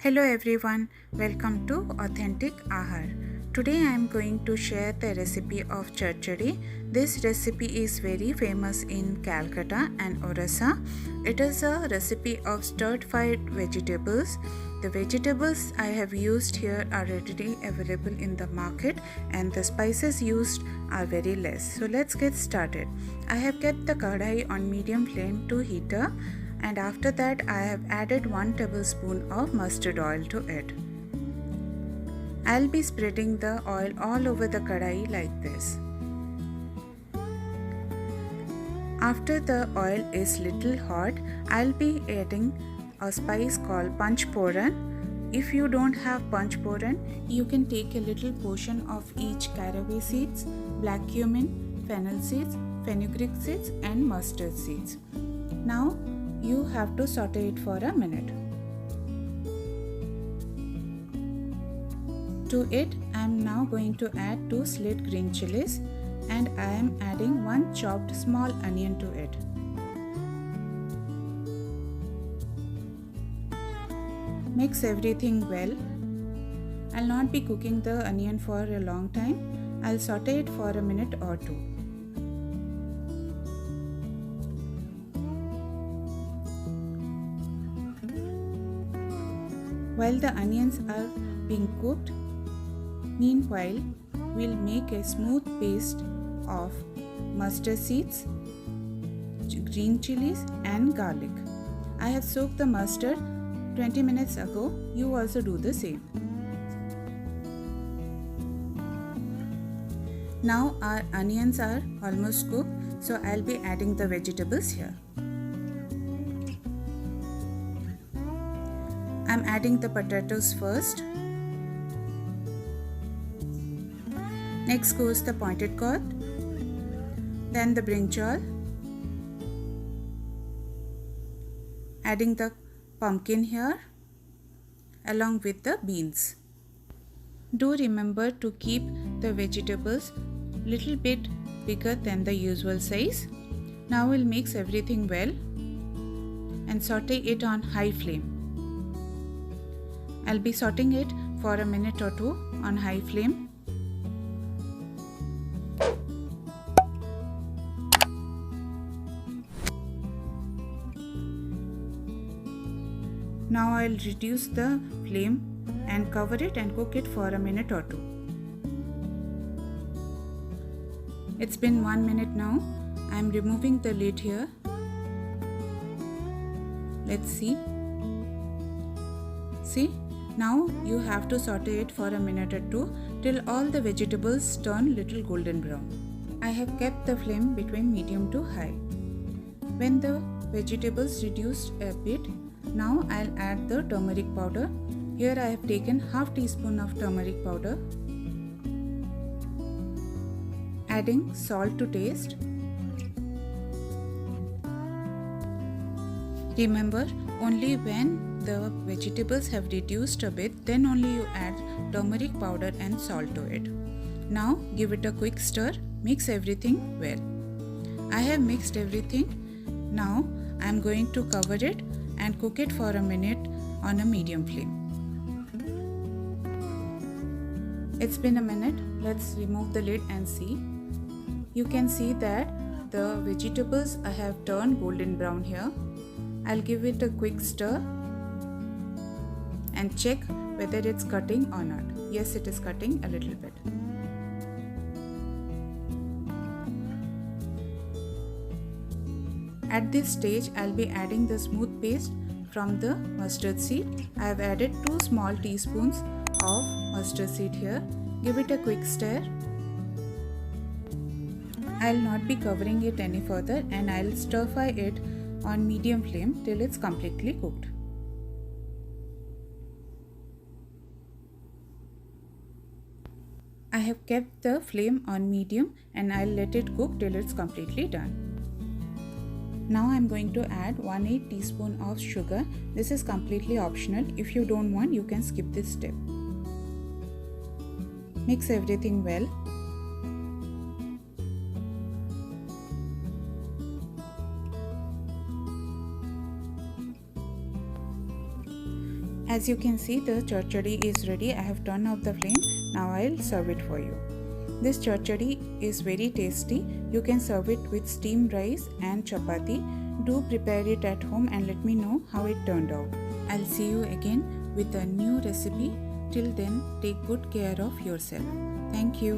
Hello everyone, welcome to Authentic Ahar. Today I am going to share the recipe of Chorchori. This recipe is very famous in Calcutta and Odisha. It is a recipe of stir-fried vegetables. The vegetables I have used here are readily available in the market and the spices used are very less. So let's get started. I have kept the kadai on medium flame to heat up, and after that I have added 1 tablespoon of mustard oil to it. I'll be spreading the oil all over the kadai like this. After the oil is little hot, I'll be adding a spice called Panchporan. If you don't have Panchporan, you can take a little portion of each caraway seeds, black cumin, fennel seeds, fenugreek seeds and mustard seeds. Now you have to saute it for a minute. To it, I am now going to add 2 sliced green chilies and I am adding 1 chopped small onion to it. Mix everything well. I'll not be cooking the onion for a long time. I'll saute it for a minute or 2. While the onions are being cooked, meanwhile, we'll make a smooth paste of mustard seeds, green chilies and garlic. I have soaked the mustard 20 minutes ago. You also do the same. Now our onions are almost cooked, so I'll be adding the vegetables here. I'm adding the potatoes first. Next goes the pointed gourd, then the brinjal, adding the pumpkin here along with the beans. Do remember to keep the vegetables little bit bigger than the usual size. Now we'll mix everything well and saute it on high flame. I'll be sauteing it for a minute or 2 on high flame. Now I'll reduce the flame and cover it and cook it for a minute or 2. It's been 1 minute now. I'm removing the lid here. Let's see. See? Now you have to saute it for a minute or 2 till all the vegetables turn little golden brown. I have kept the flame between medium to high. When the vegetables reduced a bit, now I'll add the turmeric powder. Here I have taken half teaspoon of turmeric powder. Adding salt to taste. Remember, only when the vegetables have reduced a bit, then only you add turmeric powder and salt to it. Now give it a quick stir, mix everything well. I have mixed everything. Now I am going to cover it and cook it for a minute on a medium flame. It's been a minute. Let's remove the lid and see. You can see that the vegetables I have turned golden brown here. I'll give it a quick stir and check whether it's cutting or not. Yes, it is cutting a little bit. At this stage, I'll be adding the smooth paste from the mustard seed. I have added 2 small teaspoons of mustard seed here. Give it a quick stir. I'll not be covering it any further and I'll stir fry it on medium flame till it's completely cooked. I have kept the flame on medium and I'll let it cook till it's completely done. Now I'm going to add 1/8 teaspoon of sugar. This is completely optional. If you don't want, you can skip this step. Mix everything well. As you can see, the chorchori is ready. I have turned off the flame. Now I'll serve it for you. This chorchori is very tasty. You can serve it with steamed rice and chapati. Do prepare it at home and let me know how it turned out. I'll see you again with a new recipe. Till then, take good care of yourself. Thank you.